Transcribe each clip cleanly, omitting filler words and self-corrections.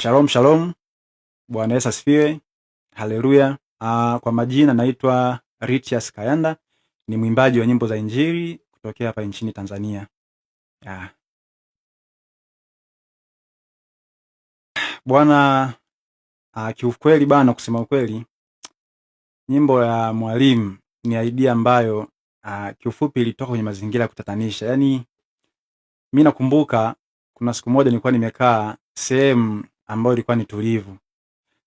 Shalom shalom, Bwana Yesu asifiwe. Haleluya. Kwa majina naitwa Ritias Kayanda, ni mwimbaji wa nyimbo za Injili kutokea hapa nchini Tanzania. Bwana, kiukweli bana, kusema ukweli, nyimbo ya Mwalimu ni idea ambayo kiufupi ilitoka kwenye mazingira ya kutatanisha. Yaani mimi nakumbuka kuna siku moja nilikuwa nimekaa sehemu ambayo ilikuwa ni tulivu.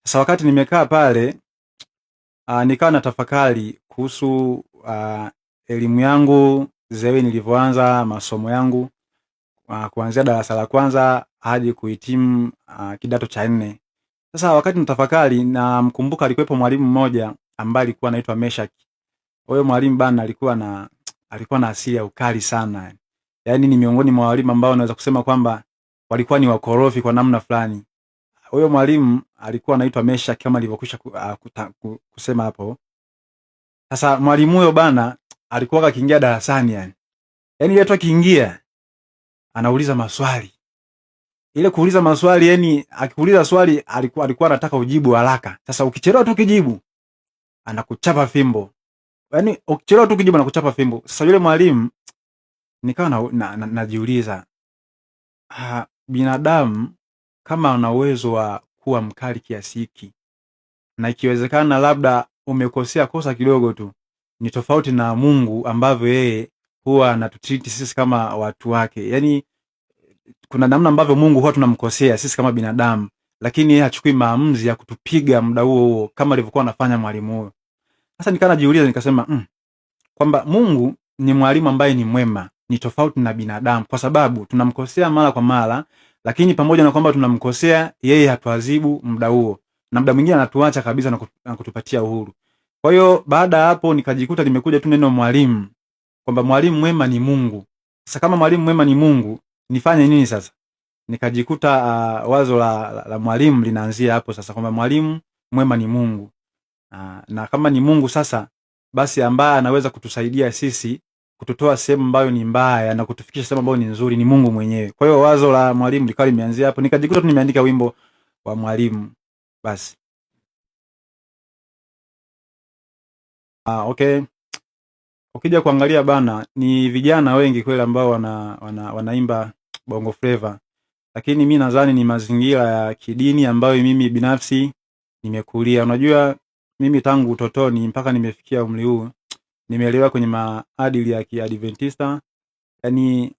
Sasa wakati nimekaa pale, nikawa natafakari kuhusu elimu yangu zewe nilivyoanza masomo yangu kuanzia darasa la kwanza hadi kuhitimu kidato cha 4. Sasa wakati natafakari, na mkumbuka alikuwepo mwalimu mmoja ambaye alikuwa anaitwa Meshak. Huyo mwalimu bana alikuwa na asili ya ukali sana. Yaani ni miongoni mwa walimu ambao naweza kusema kwamba walikuwa ni wakorofi kwa namna fulani. Huyo mwalimu alikuwa anaitwa Meshak kama nilivyokwisha kusema hapo. Sasa mwalimu huyo bana alikuwa akiingia darasani yani. Yaani yeye tu akiingia anauliza maswali. Ile kuuliza maswali, yani akikuuliza swali alikuwa anataka ujibu haraka. Sasa ukichelewa tu kujibu anakuchapa fimbo. Yaani ukichelewa tu kujibu anakuchapa fimbo. Sasa yule mwalimu nikawa najiuliza, binadamu kama ana uwezo wa kuwa mkali kiasi hiki, na ikiwezekana labda umekosea kosa kidogo tu, ni tofauti na Mungu ambavyo yeye huwa anatutreat sisi kama watu wake. Yaani kuna namna ambavyo Mungu huwa tunamkosea sisi kama binadamu, lakini yeye hachukui maamuzi ya kutupiga muda huo kama alivyokuwa anafanya mwalimu huyo. Sasa nikawa najiuliza nikasema, kwamba Mungu ni mwalimu ambaye ni mwema, ni tofauti na binadamu, kwa sababu tunamkosea mara kwa mara, lakini pamoja na kwamba tunamkosea, yeye hatuadhibu muda huo, na muda mwingine anatuacha kabisa na kutupatia uhuru. Kwa hiyo baada ya hapo nikajikuta nimekuja tu neno mwalimu, kwamba mwalimu mwema ni Mungu. Sasa kama mwalimu mwema ni Mungu, nifanye nini sasa? Nikajikuta wazo la mwalimu linaanzia hapo sasa, kwamba mwalimu mwema ni Mungu. Na kama ni Mungu sasa, basi ambaye anaweza kutusaidia sisi kututoa sehemu ambayo ni mbaya na kutufikisha sehemu ambayo ni nzuri ni Mungu mwenyewe. Kwa hiyo wazo la mwalimu likawa limeanzia hapo, nikajikuta tu nimeandika wimbo wa mwalimu basi. Okay. Ukija kuangalia bana, ni vijana wengi kweli ambao wanaimba Bongo Flava. Lakini mimi nadhani ni mazingira ya kidini ambayo mimi binafsi nimekulia. Unajua mimi tangu utotoni mpaka nimefikia umri huu nimeelewa kwenye maadili ya Kiadventista. Yaani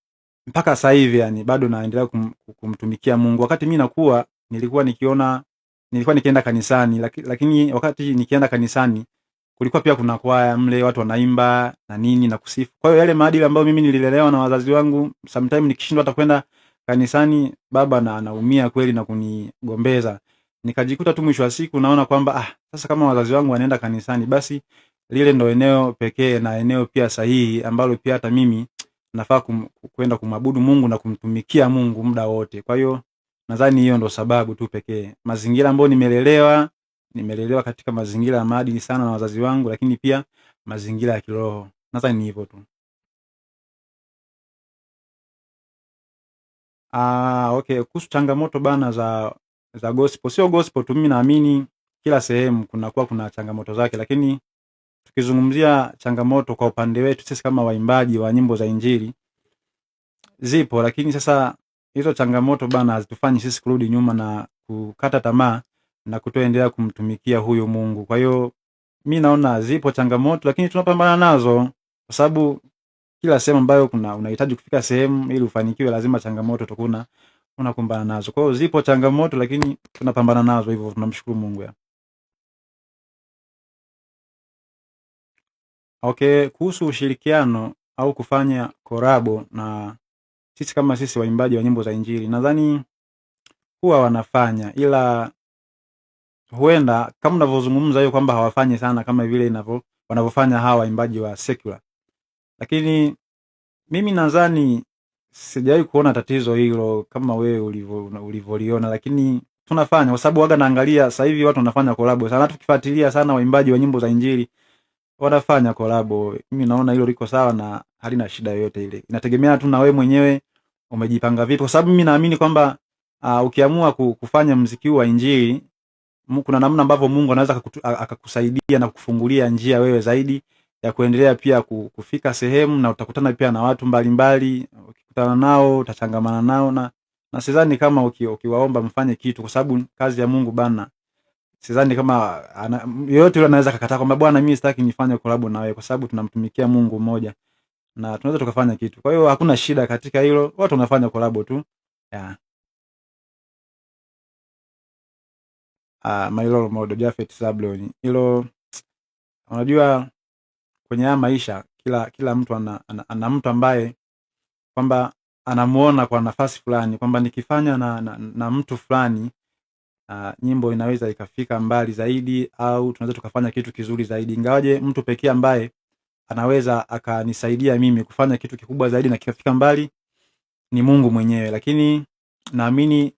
mpaka sasa hivi yani bado naendelea kumtumikia Mungu. Wakati mimi nakuwa nilikuwa nikienda kanisani, lakini wakati nikienda kanisani kulikuwa pia kuna kwaya mle, watu wanaimba na nini na kusifu. Kwa hiyo yale maadili ambayo mimi nililelewa na wazazi wangu, sometimes nikishindwa hata kwenda kanisani baba anaumia kweli na kunigombeza. Nikajikuta tu mwisho wa siku naona kwamba sasa kama wazazi wangu wanaenda kanisani, basi lile ndo eneo pekee na eneo pia sahihi ambalo pia hata mimi nafaa kwenda kumwabudu Mungu na kumtumikia Mungu muda wote. Kwa hiyo nadhani hiyo ndo sababu tu pekee. Mazingira ambayo nimelelewa katika mazingira ya maadili sana na wazazi wangu, lakini pia mazingira ya kiroho. Nadhani ni hivyo tu. Okay, kuhusu changamoto bana za gospel. Sio gospel tu, mimi naamini kila sehemu kuna changamoto zake, lakini tukizungumzia changamoto kwa upande wetu sisi kama waimbaji wa nyimbo za Injili zipo, lakini sasa hizo changamoto bana hazitufanyi sisi kurudi nyuma na kukata tamaa na kutoendelea kumtumikia huyo Mungu. Kwa hiyo mimi naona zipo changamoto, lakini tunapambana nazo, kwa sababu kila sehemu ambayo unahitaji kufika sehemu ili ufanikiwe lazima changamoto unakumbana nazo. Kwa hiyo zipo changamoto, lakini tunapambana nazo, hivyo tunamshukuru Mungu ya. Okay, kuhusu ushirikiano au kufanya korabo na sisi kama sisi waimbaji wa nyimbo za Injili, nadhani huwa wanafanya, ila huenda kama unavyozungumza hiyo kwamba hawafanyi sana kama vile wanavyofanya hawa waimbaji wa secular. Lakini mimi nadhani sijawahi kuona tatizo hilo kama wewe ulivyoliona, lakini tunafanya kwa sababu waga naangalia sasa hivi watu wanafanya collab sana. Tukifuatilia sana waimbaji wa nyimbo za Injili wanafanya collab. Mimi naona hilo liko sawa na halina shida yoyote ile. Inategemea tu na wewe mwenyewe umejipanga vipi, kwa sababu mimi naamini kwamba ukiamua kufanya mziki wa injili, kuna namna ambavyo Mungu anaweza akakusaidia na kukufungulia njia wewe zaidi ya kuendelea pia kufika sehemu, na utakutana pia na watu mbalimbali. Ukikutana nao utachangamana nao, na sidhani kama ukiwaomba mfanye kitu, kwa sababu kazi ya Mungu bana, sidhani kama yoyote yule anaweza kukataa kwamba bwana, mimi sitaki nifanye collab na wewe, kwa sababu tunamtumikia Mungu mmoja na tunaweza tukafanya kitu. Kwa hiyo hakuna shida katika hilo, watu wanafanya collab tu. Yeah. My role model Japhet Zablon. Hilo unajua, kwenye haya maisha kila mtu ana mtu ambaye kwamba anamuona kwa nafasi fulani kwamba nikifanya na mtu fulani nyimbo inaweza ikafika mbali zaidi, au tunaweza tukafanya kitu kizuri zaidi. Ingawaje mtu pekee ambaye anaweza akanisaidia mimi kufanya kitu kikubwa zaidi na kikafika mbali ni Mungu mwenyewe, lakini naamini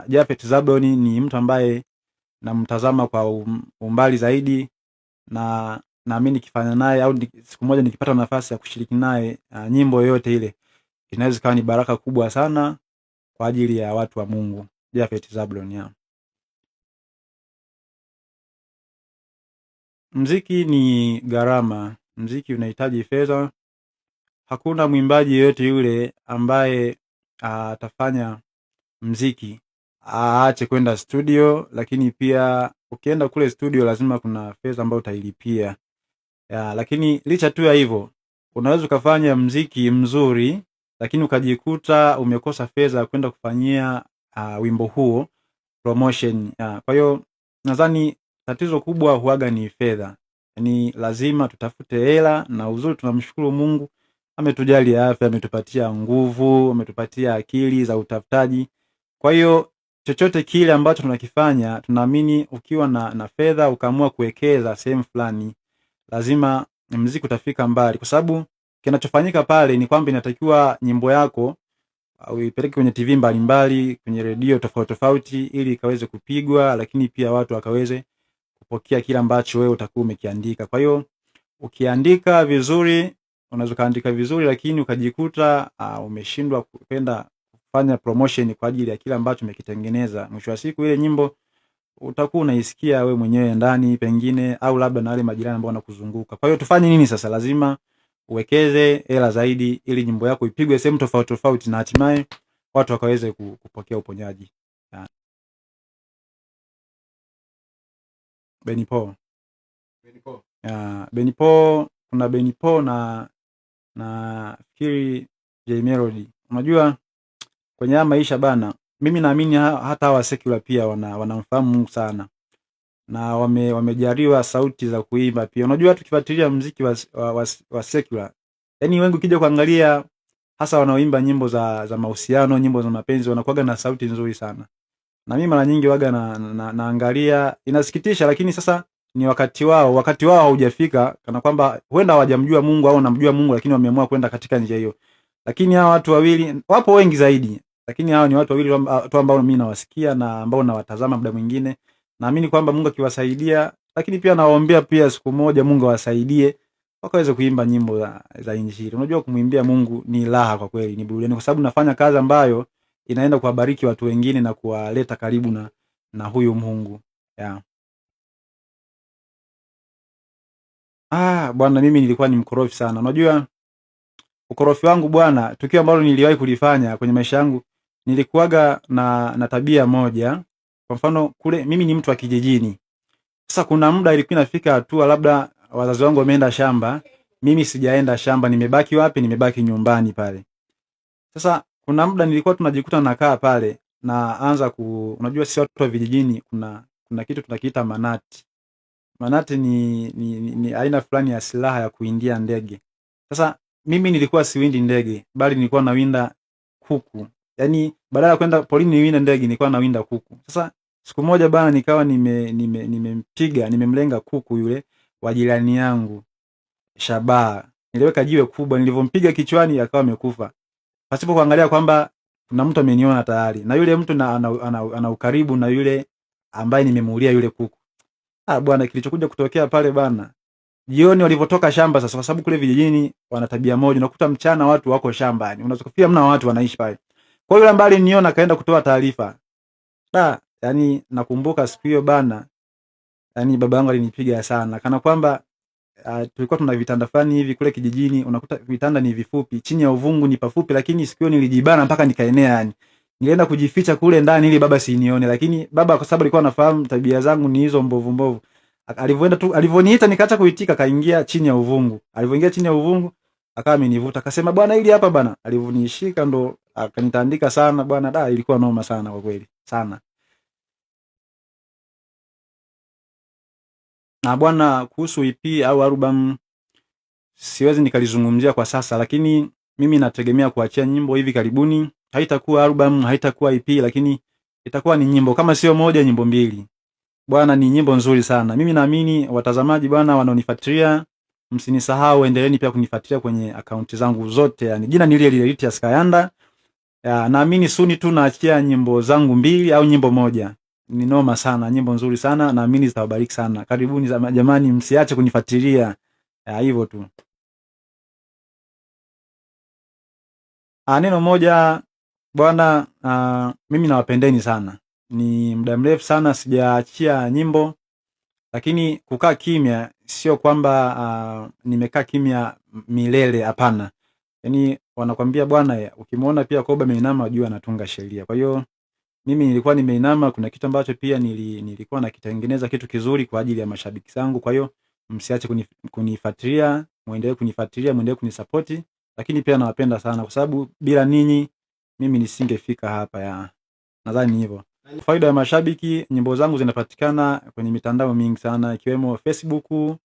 Japhet Zablon ni mtu ambaye namtazama kwa umbali zaidi, na naamini nikifanya naye au siku moja nikipata nafasi ya kushiriki naye nyimbo yoyote ile, inaweza kuwa ni baraka kubwa sana kwa ajili ya watu wa Mungu. Japhet Zablon, yeah. Mziki ni gharama, mziki unahitaji fedha. Hakuna mwimbaji yoyote yule ambaye atafanya mziki aache kwenda studio, lakini pia ukienda kule studio lazima kuna fedha ambayo utailipia. Lakini licha tu ya hivyo, unaweza ukafanya mziki mzuri lakini ukajikuta umekosa fedha kwenda kufanyia wimbo huo promotion. Kwa hiyo nadhani tatizo kubwa huaga ni fedha. Yaani lazima tutafute hela, na uzuri tunamshukuru Mungu ametujali afya, ametupatia nguvu, ametupatia akili za utafutaji. Kwa hiyo chochote kile ambacho tunakifanya, tunaamini ukiwa na fedha ukaamua kuwekeza sehemu fulani, lazima muziki utafika mbali, kwa sababu kinachofanyika pale ni kwamba inatakiwa nyimbo yako uipeleke kwenye TV mbalimbali, kwenye redio tofauti tofauti, ili ikaweze kupigwa, lakini pia watu wakaweze kupokea kile ambacho wewe utakuwa umekiandika. Kwa hiyo ukiandika vizuri, unaweza kaandika vizuri lakini ukajikuta umeshindwa kupenda kufanya promotion kwa ajili ya kile ambacho umekitengeneza, mwisho wa siku ile nyimbo utakuwa unaisikia wewe mwenyewe ndani pengine, au labda na wale majirani ambao wanakuzunguka. Kwa hiyo tufanye nini sasa? Lazima uwekeze hela zaidi ili nyimbo yako ipigwe sehemu tofauti tofauti na hatimaye watu wakaweze kupokea uponyaji. Benny Paul. Benny Paul, kuna Benny Paul na fikiri J Melody. Unajua kwenye haya maisha bana, mimi naamini hata hawa secular pia wanamfahamu Mungu sana, na wamejaliwa sauti za kuimba pia. Unajua tukifuatilia muziki wa secular, yani wengi ukija kuangalia hasa wanaoimba nyimbo za mahusiano, nyimbo za mapenzi, wanakuwa na sauti nzuri sana. Na mimi mara nyingi waga naangalia, inasikitisha, lakini sasa ni wakati wao haujafika, kana kwamba huenda hawajamjua Mungu au wanamjua Mungu lakini wameamua kwenda katika njia hiyo. Lakini hawa watu wawili, wapo wengi zaidi, lakini hawa ni watu wawili tu ambao mimi nawasikia na ambao nawatazama muda mwingine. Naamini kwamba Mungu akiwasaidia, lakini pia nawaombea pia siku moja Mungu awasaidie wakaweze kuimba nyimbo za Injili. Unajua kumuimbia Mungu ni raha kwa kweli, ni burudani, kwa sababu nafanya kazi ambayo inaenda kuwabariki watu wengine na kuwaleta karibu na huyu Mungu. Yeah. Bwana, mimi nilikuwa ni mkorofi sana. Unajua ukorofi wangu bwana, tukio ambalo niliwahi kulifanya kwenye maisha yangu, nilikuwaga na tabia moja. Kwa mfano kule mimi ni mtu wa kijijini. Sasa kuna muda ilikuwa inafika hatua labda wazazi wangu wameenda shamba, mimi sijaenda shamba, nimebaki wapi? Nimebaki nyumbani pale. Sasa kuna muda nilikuwa tunajikuta nakaa pale na anza unajua sisi watu wa vijijini kuna kitu tunakiita manati. Manati ni aina fulani ya silaha ya kuindia ndege. Sasa mimi nilikuwa siwindi ndege, bali nilikuwa nawinda kuku. Yaani badala ya kwenda polini niwinde ndege, nilikuwa nawinda kuku. Sasa siku moja bana nikawa nimempiga, nimemlenga kuku yule wa jirani yangu shabaha. Niliweka jiwe kubwa, nilivompiga kichwani akawa amekufa. Pasipo kuangalia kwamba kuna mtu ameniona tayari, na yule mtu ana ukaribu na yule ambaye nimemuulia yule kuku. Bwana, kilichokuja kutokea pale bana, jioni walivotoka shamba sasa, kwa sababu kule vijijini wana tabia moja, unakuta mchana watu wako shambani, unaweza kufikia mna watu wanaishi pale. Kwa hiyo yule ambaye aliniona kaenda kutoa taarifa. Yani nakumbuka siku hiyo bana, yani baba yangu alinipiga sana. Kana kwamba tulikuwa tuna vitanda fulani hivi kule kijijini, unakuta vitanda ni vifupi, chini ya uvungu ni pafupi, lakini siku hiyo nilijibana mpaka nikaenea yani. Nilienda kujificha kule ndani ili baba sinione, lakini baba kwa sababu alikuwa anafahamu tabia zangu ni hizo mbovu mbovu. Alivyoenda tu, alivyoniita nikaacha kuitika, kaingia chini ya uvungu. Alivyoingia chini ya uvungu, akawa amenivuta, akasema bwana, hili hapa bwana. Alivyonishika ndo akanitandika sana bwana, ilikuwa noma sana kwa kweli, sana. Na bwana, kuhusu EP au album siwezi nikalizungumzia kwa sasa, lakini mimi nategemea kuachia nyimbo hivi karibuni. Haitakuwa album, haitakuwa EP, lakini itakuwa ni nyimbo, kama sio moja, nyimbo mbili. Bwana, ni nyimbo nzuri sana. Mimi naamini watazamaji bwana wanaonifuatilia, msinisahau, endeleeni pia kunifuatilia kwenye akaunti zangu zote. Yani jina ni lile Ritias Kayanda. Naamini suni tu naachia nyimbo zangu mbili au nyimbo moja. Ni noma sana, nyimbo nzuri sana, naamini zitawabariki sana. Karibuni jamani, msiache kunifuatilia. Hivyo tu. Neno moja bwana, mimi nawapendeni sana. Ni muda mrefu sana sijaachia nyimbo, lakini kukaa kimya sio kwamba nimekaa kimya milele, hapana. Yaani wanakwambia bwana, ukimwona pia koba ameinama jua anatunga sheria. Kwa hiyo mimi nilikuwa nimeinama, kuna kitu ambacho pia nilikuwa nakitengeneza, kitu kizuri kwa ajili ya mashabiki zangu. Kwa hiyo msiache kunifuatilia, muendelee kunifuatilia, muendelee kunisupport, lakini pia nawapenda sana kwa sababu bila ninyi mimi nisingefika hapa. Nadhani hivyo. Faida ya mashabiki, nyimbo zangu zinapatikana kwenye mitandao mingi sana, ikiwemo Facebook,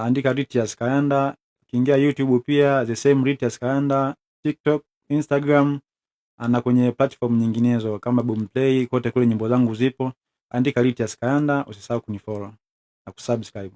andika Ritias Kayanda, ukiingia YouTube pia the same Ritias Kayanda, TikTok, Instagram, na kwenye platform nyinginezo kama Boomplay, kote kule nyimbo zangu zipo. Andika Ritias Kayanda, usisahau kunifollow na kusubscribe.